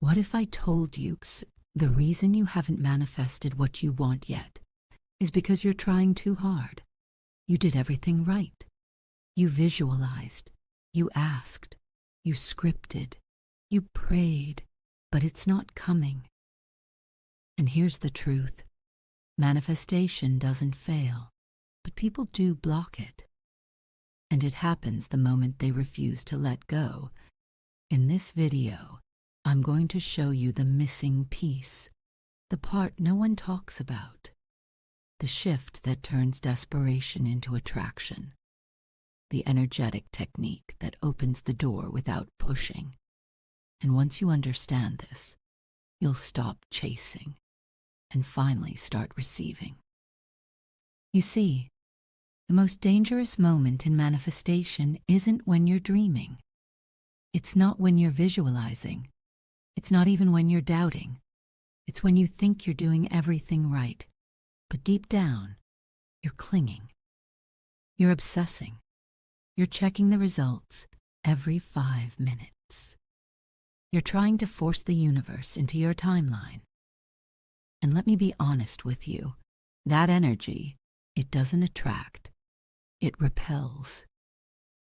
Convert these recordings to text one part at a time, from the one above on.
What if I told you the reason you haven't manifested what you want yet is because you're trying too hard? You did everything right. You visualized, you asked, you scripted, you prayed, but it's not coming. And here's the truth. Manifestation doesn't fail, but people do block it. And it happens the moment they refuse to let go. In this video, I'm going to show you the missing piece, the part no one talks about, the shift that turns desperation into attraction, the energetic technique that opens the door without pushing. And once you understand this, you'll stop chasing and finally start receiving. You see, the most dangerous moment in manifestation isn't when you're dreaming. It's not when you're visualizing. It's not even when you're doubting. It's when you think you're doing everything right, but deep down, you're clinging. You're obsessing. You're checking the results every 5 minutes. You're trying to force the universe into your timeline. And let me be honest with you, that energy, it doesn't attract, it repels.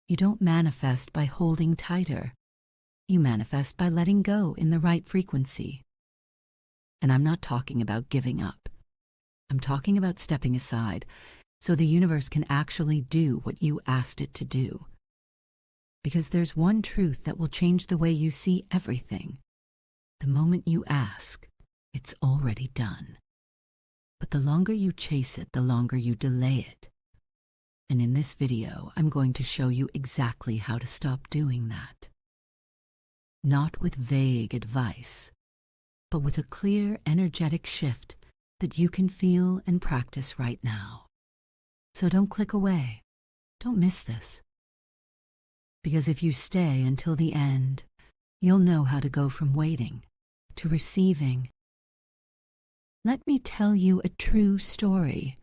You don't manifest by holding tighter. You manifest by letting go in the right frequency. And I'm not talking about giving up. I'm talking about stepping aside so the universe can actually do what you asked it to do. Because there's one truth that will change the way you see everything. The moment you ask, it's already done. But the longer you chase it, the longer you delay it. And in this video, I'm going to show you exactly how to stop doing that. Not with vague advice, but with a clear, energetic shift that you can feel and practice right now. So don't click away. Don't miss this. Because if you stay until the end, you'll know how to go from waiting to receiving. Let me tell you a true story.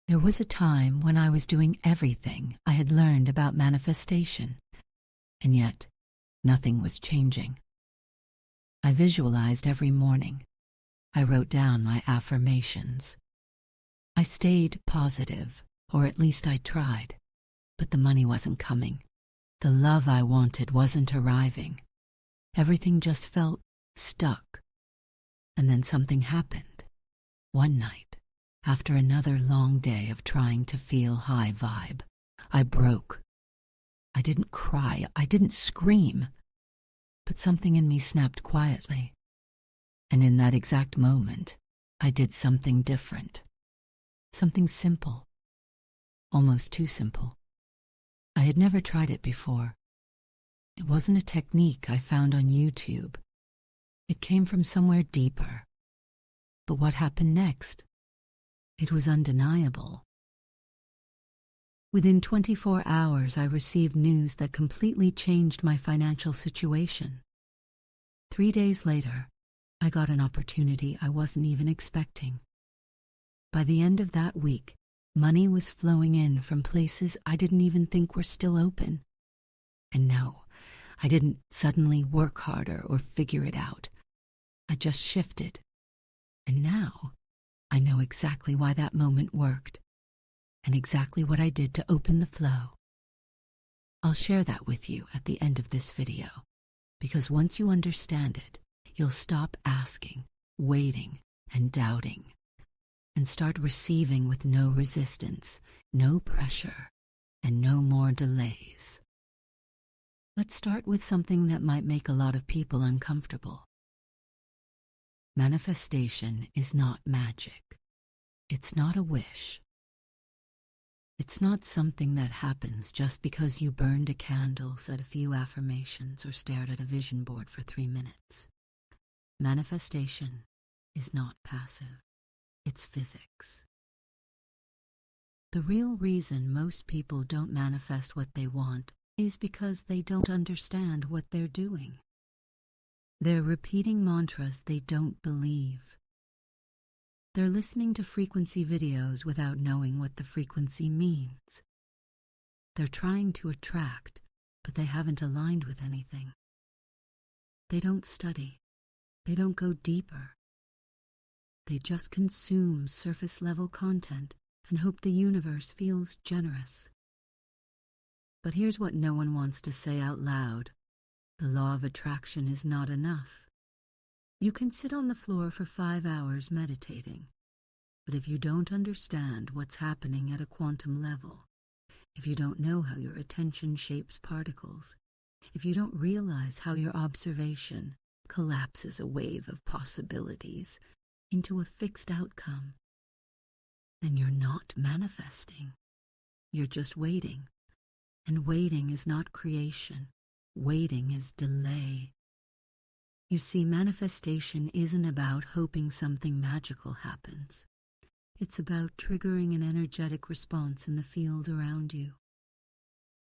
There was a time when I was doing everything I had learned about manifestation, and yet nothing was changing. I visualized every morning. I wrote down my affirmations. I stayed positive, or at least I tried, but the money wasn't coming. The love I wanted wasn't arriving. Everything just felt stuck. And then something happened. One night, after another long day of trying to feel high vibe, I broke. I didn't cry, I didn't scream, but something in me snapped quietly. And in that exact moment, I did something different. Something simple. Almost too simple. I had never tried it before. It wasn't a technique I found on YouTube. It came from somewhere deeper. But what happened next? It was undeniable. Within 24 hours, I received news that completely changed my financial situation. 3 days later, I got an opportunity I wasn't even expecting. By the end of that week, money was flowing in from places I didn't even think were still open. And no, I didn't suddenly work harder or figure it out. I just shifted. And now, I know exactly why that moment worked, and exactly what I did to open the flow. I'll share that with you at the end of this video, because once you understand it, you'll stop asking, waiting, and doubting, and start receiving with no resistance, no pressure, and no more delays. Let's start with something that might make a lot of people uncomfortable. Manifestation is not magic. It's not a wish. It's not something that happens just because you burned a candle, said a few affirmations, or stared at a vision board for 3 minutes. Manifestation is not passive. It's physics. The real reason most people don't manifest what they want is because they don't understand what they're doing. They're repeating mantras they don't believe. They're listening to frequency videos without knowing what the frequency means. They're trying to attract, but they haven't aligned with anything. They don't study. They don't go deeper. They just consume surface-level content and hope the universe feels generous. But here's what no one wants to say out loud. The law of attraction is not enough. You can sit on the floor for 5 hours meditating, but if you don't understand what's happening at a quantum level, if you don't know how your attention shapes particles, if you don't realize how your observation collapses a wave of possibilities into a fixed outcome, then you're not manifesting. You're just waiting. And waiting is not creation. Waiting is delay. You see, manifestation isn't about hoping something magical happens. It's about triggering an energetic response in the field around you.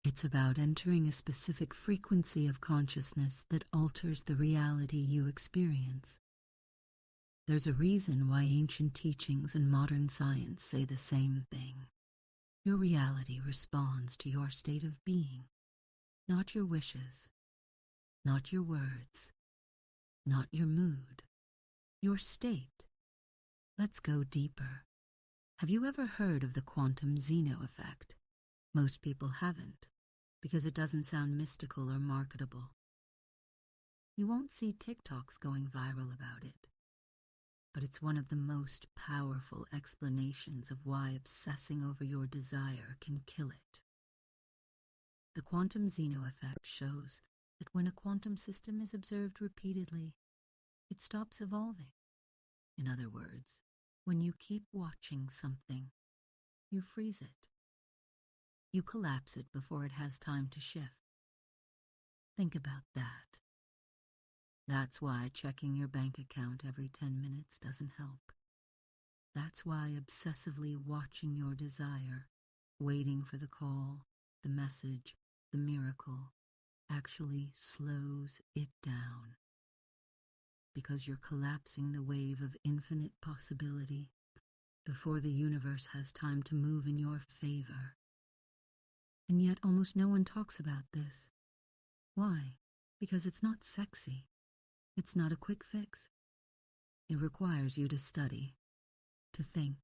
It's about entering a specific frequency of consciousness that alters the reality you experience. There's a reason why ancient teachings and modern science say the same thing. Your reality responds to your state of being, not your wishes, not your words, not your mood, your state. Let's go deeper. Have you ever heard of the quantum Zeno effect? Most people haven't, because it doesn't sound mystical or marketable. You won't see TikToks going viral about it, but it's one of the most powerful explanations of why obsessing over your desire can kill it. The quantum Zeno effect shows that when a quantum system is observed repeatedly, it stops evolving. In other words, when you keep watching something, you freeze it. You collapse it before it has time to shift. Think about that. That's why checking your bank account every 10 minutes doesn't help. That's why obsessively watching your desire, waiting for the call, the message, the miracle, actually slows it down. Because you're collapsing the wave of infinite possibility before the universe has time to move in your favor. And yet almost no one talks about this. Why? Because it's not sexy. It's not a quick fix. It requires you to study, to think,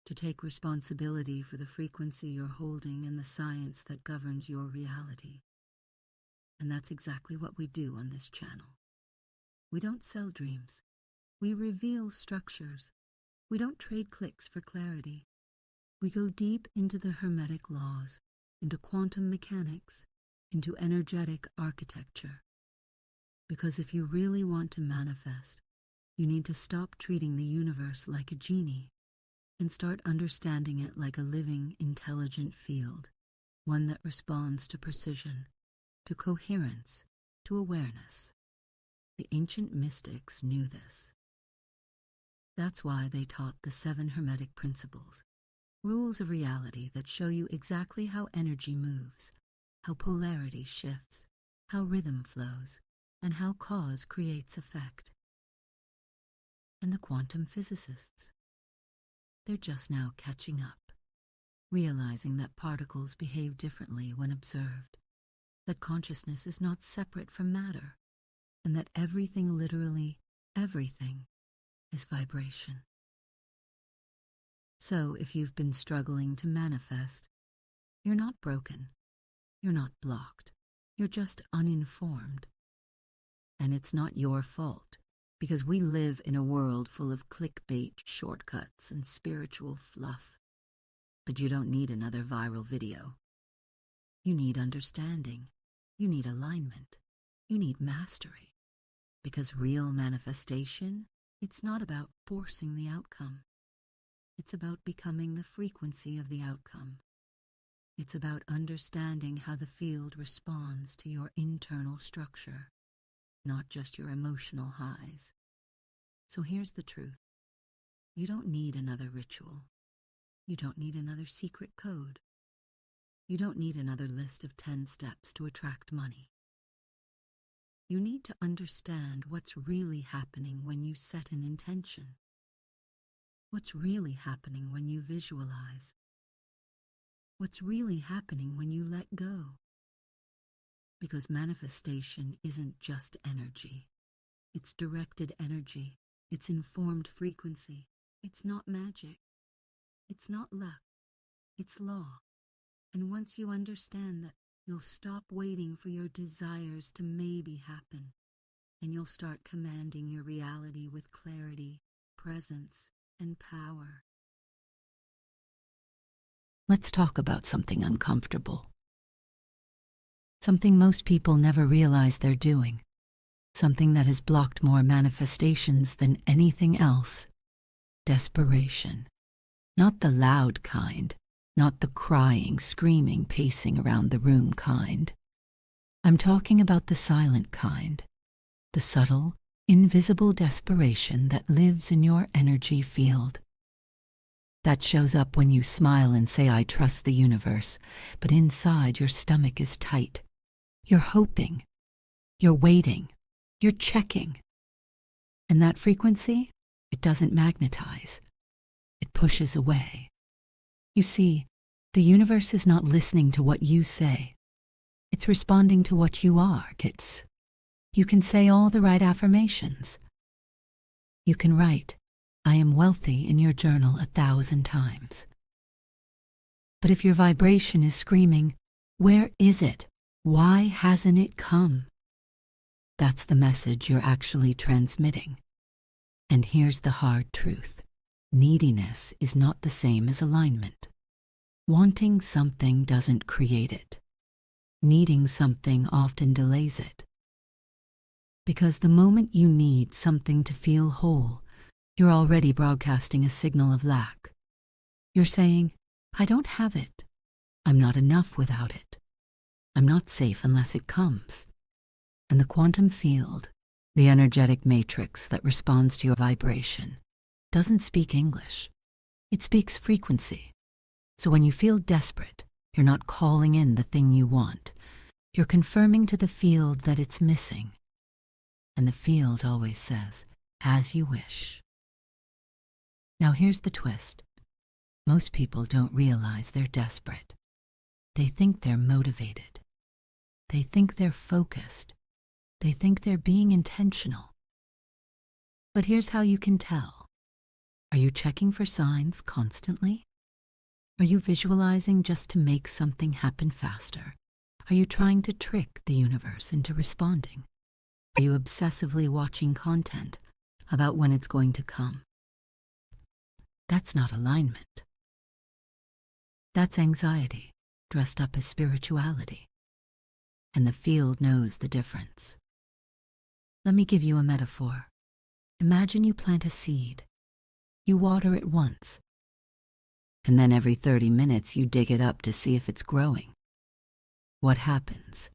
to take responsibility for the frequency you're holding and the science that governs your reality. And that's exactly what we do on this channel. We don't sell dreams. We reveal structures. We don't trade clicks for clarity. We go deep into the Hermetic laws, into quantum mechanics, into energetic architecture. Because if you really want to manifest, you need to stop treating the universe like a genie and start understanding it like a living, intelligent field, one that responds to precision, to coherence, to awareness. The ancient mystics knew this. That's why they taught the 7 Hermetic principles, rules of reality that show you exactly how energy moves, how polarity shifts, how rhythm flows, and how cause creates effect. And the quantum physicists, they're just now catching up, realizing that particles behave differently when observed, that consciousness is not separate from matter, and that everything, literally everything, is vibration. So if you've been struggling to manifest, you're not broken, you're not blocked, you're just uninformed. And it's not your fault, because we live in a world full of clickbait shortcuts and spiritual fluff. But you don't need another viral video. You need understanding. You need alignment. You need mastery. Because real manifestation, it's not about forcing the outcome. It's about becoming the frequency of the outcome. It's about understanding how the field responds to your internal structure, not just your emotional highs. So here's the truth. You don't need another ritual. You don't need another secret code. You don't need another list of 10 steps to attract money. You need to understand what's really happening when you set an intention. What's really happening when you visualize. What's really happening when you let go. Because manifestation isn't just energy. It's directed energy. It's informed frequency. It's not magic. It's not luck. It's law. And once you understand that, you'll stop waiting for your desires to maybe happen, and you'll start commanding your reality with clarity, presence, and power. Let's talk about something uncomfortable. Something most people never realize they're doing. Something that has blocked more manifestations than anything else. Desperation. Not the loud kind. Not the crying, screaming, pacing around the room kind. I'm talking about the silent kind. The subtle, invisible desperation that lives in your energy field. That shows up when you smile and say, "I trust the universe," but inside your stomach is tight. You're hoping. You're waiting. You're checking. And that frequency, it doesn't magnetize. It pushes away. You see, the universe is not listening to what you say. It's responding to what you are. You can say all the right affirmations. You can write, "I am wealthy," in your journal 1,000 times. But if your vibration is screaming, "Where is it? Why hasn't it come?" That's the message you're actually transmitting. And here's the hard truth. Neediness is not the same as alignment. Wanting something doesn't create it. Needing something often delays it. Because the moment you need something to feel whole, you're already broadcasting a signal of lack. You're saying, "I don't have it. I'm not enough without it. I'm not safe unless it comes." And the quantum field, the energetic matrix that responds to your vibration, doesn't speak English. It speaks frequency. So when you feel desperate, you're not calling in the thing you want. You're confirming to the field that it's missing. And the field always says, "As you wish." Now here's the twist. Most people don't realize they're desperate. They think they're motivated. They think they're focused. They think they're being intentional. But here's how you can tell. Are you checking for signs constantly? Are you visualizing just to make something happen faster? Are you trying to trick the universe into responding? Are you obsessively watching content about when it's going to come? That's not alignment. That's anxiety, dressed up as spirituality. And the field knows the difference. Let me give you a metaphor. Imagine you plant a seed. You water it once. And then every 30 minutes you dig it up to see if it's growing. What happens?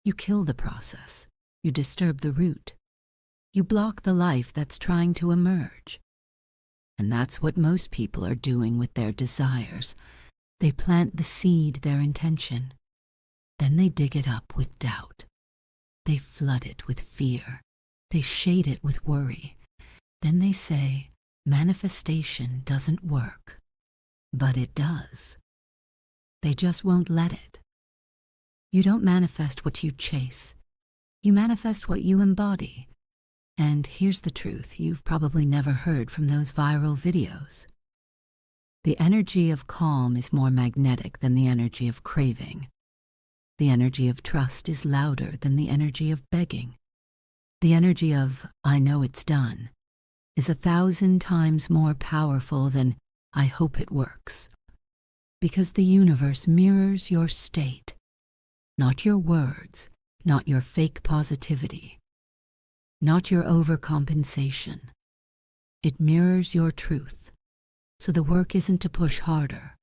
You kill the process. You disturb the root. You block the life that's trying to emerge. And that's what most people are doing with their desires. They plant the seed, their intention. Then they dig it up with doubt. They flood it with fear. They shade it with worry. Then they say, manifestation doesn't work. But it does. They just won't let it. You don't manifest what you chase. You manifest what you embody. And here's the truth you've probably never heard from those viral videos. The energy of calm is more magnetic than the energy of craving. The energy of trust is louder than the energy of begging. The energy of, "I know it's done," is 1,000 times more powerful than, "I hope it works." Because the universe mirrors your state, not your words, not your fake positivity, not your overcompensation. It mirrors your truth. So the work isn't to push harder.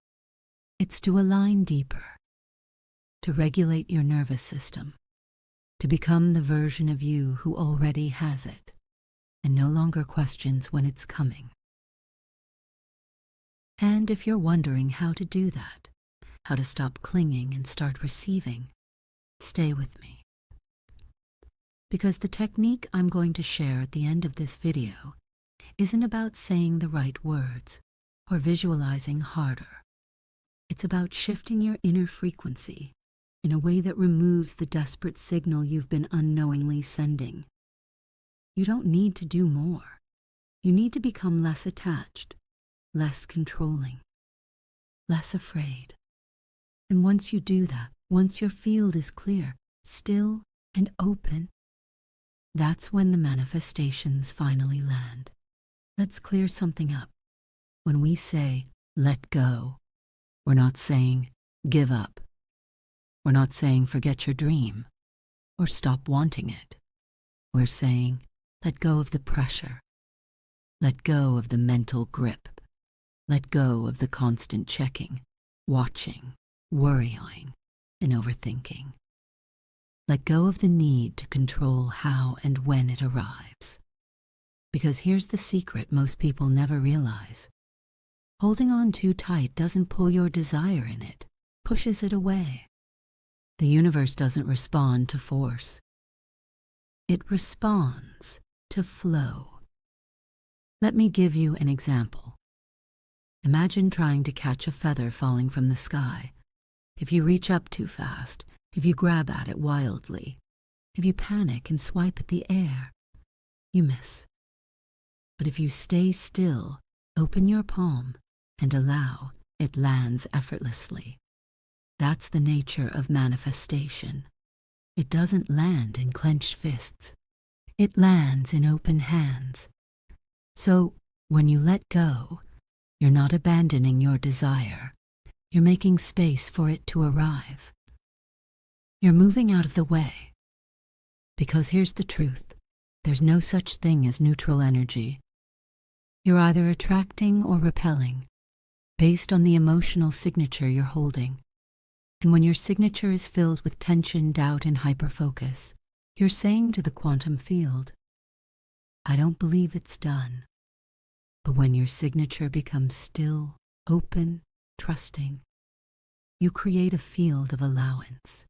It's to align deeper, to regulate your nervous system, to become the version of you who already has it and no longer questions when it's coming. And if you're wondering how to do that, how to stop clinging and start receiving, stay with me. Because the technique I'm going to share at the end of this video isn't about saying the right words or visualizing harder. It's about shifting your inner frequency in a way that removes the desperate signal you've been unknowingly sending. You don't need to do more. You need to become less attached, less controlling, less afraid. And once you do that, once your field is clear, still and open, that's when the manifestations finally land. Let's clear something up. When we say, let go, we're not saying, give up. We're not saying, forget your dream, or stop wanting it. We're saying, let go of the pressure. Let go of the mental grip. Let go of the constant checking, watching, worrying, and overthinking. Let go of the need to control how and when it arrives. Because here's the secret most people never realize. Holding on too tight doesn't pull your desire in, it pushes it away. The universe doesn't respond to force. It responds to flow. Let me give you an example. Imagine trying to catch a feather falling from the sky. If you reach up too fast, if you grab at it wildly, if you panic and swipe at the air, you miss. But if you stay still, open your palm, and allow, it lands effortlessly. That's the nature of manifestation. It doesn't land in clenched fists. It lands in open hands. So, when you let go, you're not abandoning your desire. You're making space for it to arrive. You're moving out of the way. Because here's the truth. There's no such thing as neutral energy. You're either attracting or repelling, based on the emotional signature you're holding. And when your signature is filled with tension, doubt, and hyperfocus, you're saying to the quantum field, I don't believe it's done. But when your signature becomes still, open, trusting, you create a field of allowance.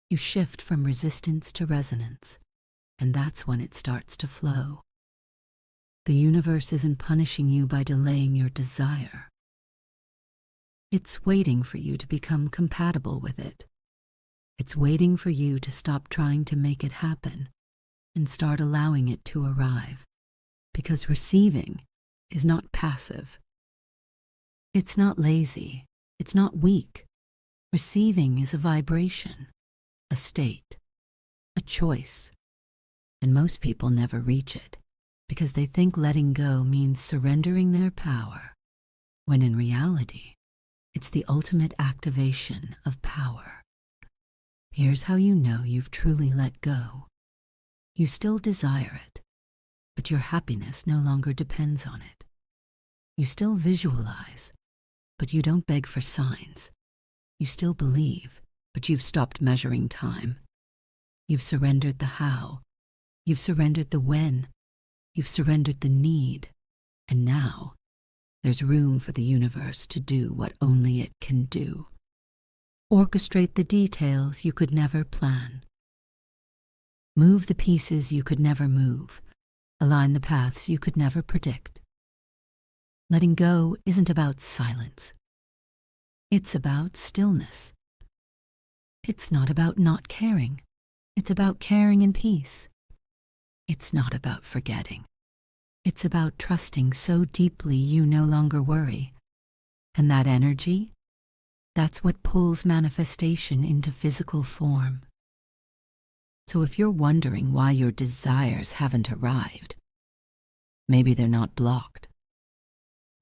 You shift from resistance to resonance, and that's when it starts to flow. The universe isn't punishing you by delaying your desire. It's waiting for you to become compatible with it. It's waiting for you to stop trying to make it happen and start allowing it to arrive. Because receiving is not passive. It's not lazy. It's not weak. Receiving is a vibration, a state, a choice. And most people never reach it because they think letting go means surrendering their power, when in reality, it's the ultimate activation of power. Here's how you know you've truly let go. You still desire it, but your happiness no longer depends on it. You still visualize, but you don't beg for signs. You still believe, but you've stopped measuring time. You've surrendered the how. You've surrendered the when. You've surrendered the need. And now, there's room for the universe to do what only it can do. Orchestrate the details you could never plan. Move the pieces you could never move. Align the paths you could never predict. Letting go isn't about silence. It's about stillness. It's not about not caring. It's about caring in peace. It's not about forgetting. It's about trusting so deeply you no longer worry. And that energy, that's what pulls manifestation into physical form. So if you're wondering why your desires haven't arrived, maybe they're not blocked.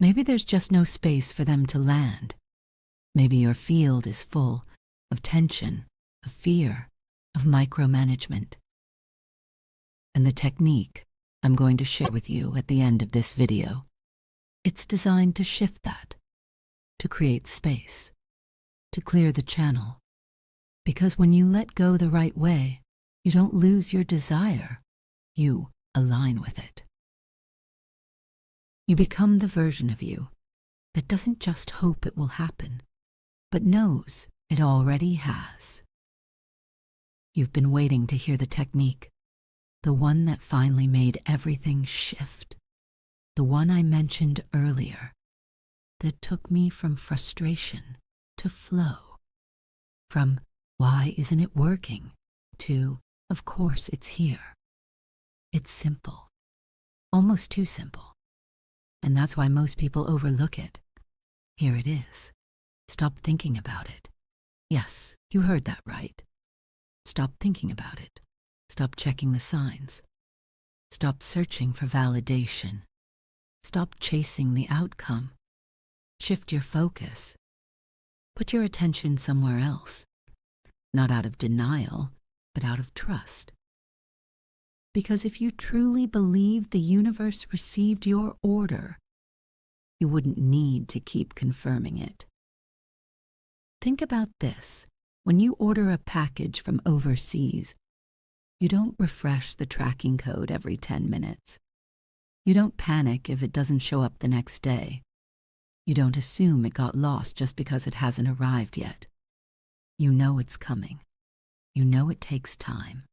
Maybe there's just no space for them to land. Maybe your field is full of tension, of fear, of micromanagement. And the technique I'm going to share with you at the end of this video, it's designed to shift that, to create space, to clear the channel. Because when you let go the right way, you don't lose your desire, you align with it. You become the version of you that doesn't just hope it will happen, but knows it already has. You've been waiting to hear the technique, the one that finally made everything shift, the one I mentioned earlier, that took me from frustration to flow. From why isn't it working to of course it's here. It's simple, almost too simple. And that's why most people overlook it. Here it is. Stop thinking about it. Yes, you heard that right. Stop thinking about it. Stop checking the signs. Stop searching for validation. Stop chasing the outcome. Shift your focus. Put your attention somewhere else. Not out of denial, but out of trust. Because if you truly believed the universe received your order, you wouldn't need to keep confirming it. Think about this. When you order a package from overseas, you don't refresh the tracking code every 10 minutes. You don't panic if it doesn't show up the next day. You don't assume it got lost just because it hasn't arrived yet. You know it's coming. You know it takes time.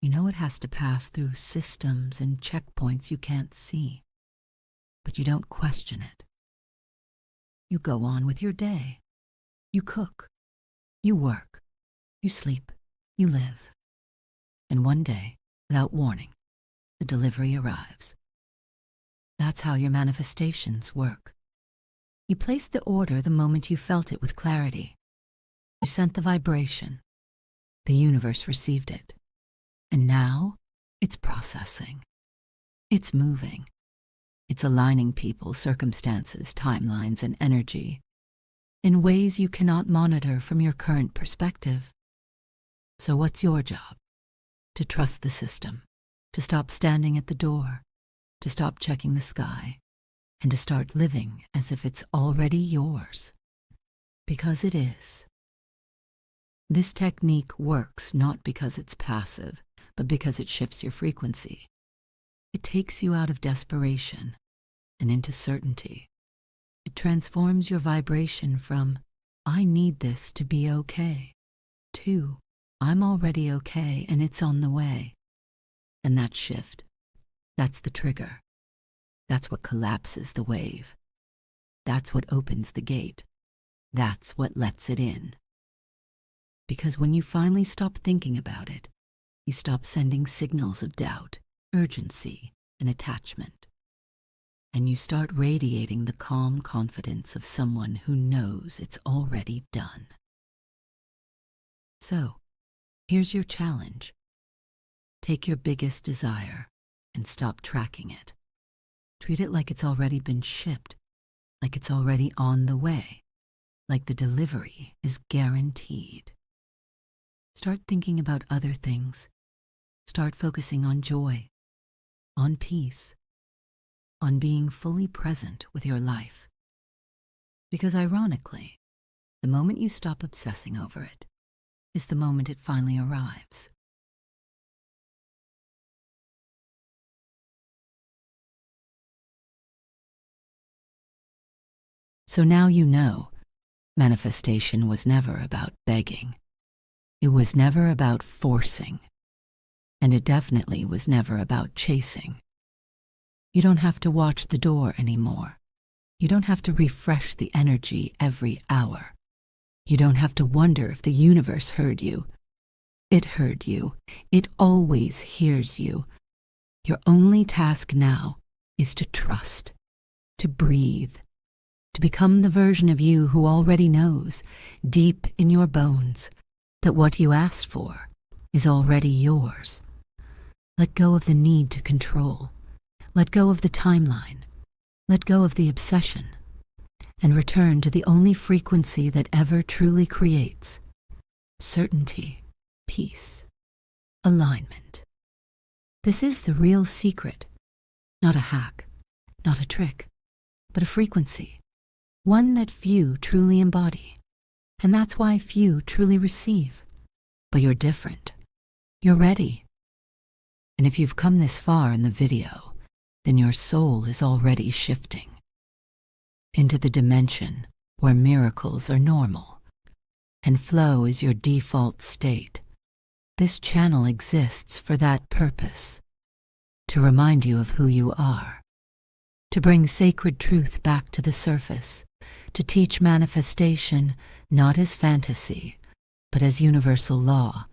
You know it has to pass through systems and checkpoints you can't see. But you don't question it. You go on with your day. You cook. You work. You sleep. You live. And one day, without warning, the delivery arrives. That's how your manifestations work. You placed the order the moment you felt it with clarity. You sent the vibration. The universe received it. And now, it's processing. It's moving. It's aligning people, circumstances, timelines, and energy in ways you cannot monitor from your current perspective. So what's your job? To trust the system, to stop standing at the door, to stop checking the sky, and to start living as if it's already yours. Because it is. This technique works not because it's passive, but because it shifts your frequency. It takes you out of desperation and into certainty. It transforms your vibration from, I need this to be okay, to, I'm already okay and it's on the way. And that shift, that's the trigger. That's what collapses the wave. That's what opens the gate. That's what lets it in. Because when you finally stop thinking about it, you stop sending signals of doubt, urgency, and attachment. And you start radiating the calm confidence of someone who knows it's already done. So, here's your challenge. Take your biggest desire and stop tracking it. Treat it like it's already been shipped, like it's already on the way, like the delivery is guaranteed. Start thinking about other things. Start focusing on joy, on peace, on being fully present with your life. Because ironically, the moment you stop obsessing over it is the moment it finally arrives. So now you know, manifestation was never about begging. It was never about forcing. And it definitely was never about chasing. You don't have to watch the door anymore. You don't have to refresh the energy every hour. You don't have to wonder if the universe heard you. It heard you. It always hears you. Your only task now is to trust, to breathe, to become the version of you who already knows, deep in your bones, that what you asked for is already yours. Let go of the need to control. Let go of the timeline. Let go of the obsession. And return to the only frequency that ever truly creates certainty, peace, alignment. This is the real secret. Not a hack, not a trick, but a frequency. One that few truly embody. And that's why few truly receive. But you're different. You're ready. And if you've come this far in the video, then your soul is already shifting into the dimension where miracles are normal and flow is your default state. This channel exists for that purpose, to remind you of who you are, to bring sacred truth back to the surface, to teach manifestation not as fantasy, but as universal law,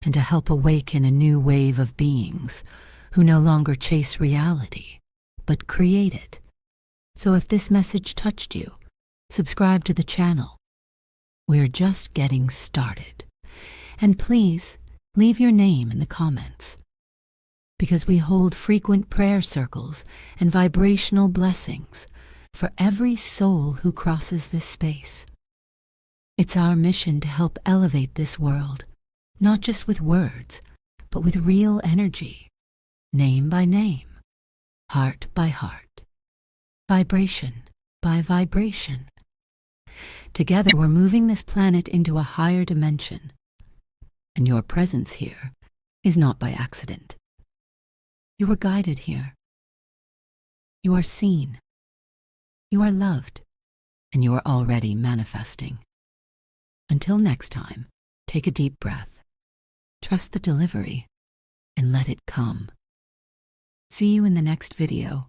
and to help awaken a new wave of beings who no longer chase reality, but create it. So if this message touched you, subscribe to the channel. We're just getting started. And please, leave your name in the comments, because we hold frequent prayer circles and vibrational blessings for every soul who crosses this space. It's our mission to help elevate this world, not just with words, but with real energy, name by name, heart by heart, vibration by vibration. Together, we're moving this planet into a higher dimension, and your presence here is not by accident. You are guided here. You are seen. You are loved, and you are already manifesting. Until next time, take a deep breath, trust the delivery, and let it come. See you in the next video.